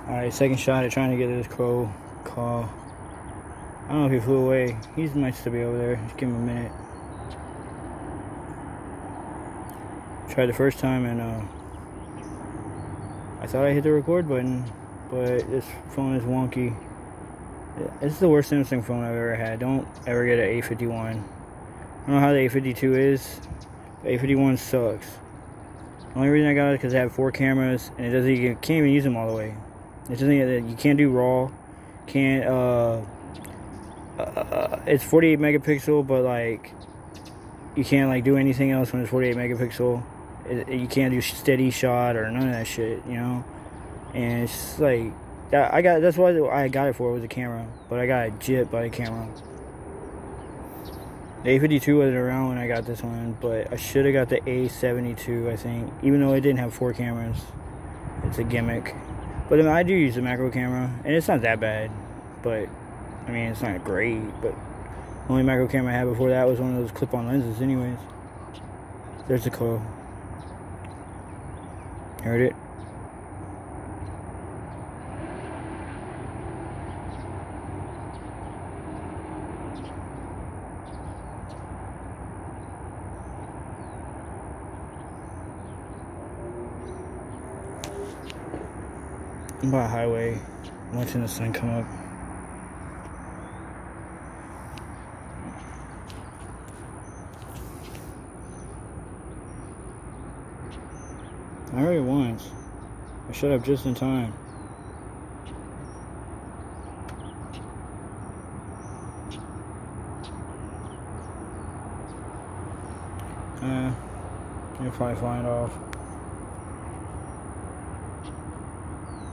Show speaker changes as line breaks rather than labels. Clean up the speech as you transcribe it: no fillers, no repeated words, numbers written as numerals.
Alright, second shot at trying to get this crow call. I don't know if he flew away. He might still be over there. Just give him a minute. Tried the first time and I thought I hit the record button, but this phone is wonky. It's the worst Samsung phone I've ever had. Don't ever get an A51. I don't know how the A52 is, but A51 sucks. The only reason I got it is because it had 4 cameras, and you can't even use them all the way. It's just that you can't do RAW. It's 48 megapixel, but like you can't like do anything else when it's 48 megapixel. You can't do steady shot or none of that shit, you know. And it's just like that's why I got it for, was the camera, but I got gypped by the camera. The A52 wasn't around when I got this one, but I should have got the A72, I think, even though it didn't have 4 cameras. It's a gimmick. But I mean, I do use the macro camera, and it's not that bad, but I mean, it's not great. But the only macro camera I had before that was one of those clip-on lenses anyways. There's the coil. Heard it? I'm by a highway, watching the sun come up. I heard it once. I shut up just in time. You're probably flying off.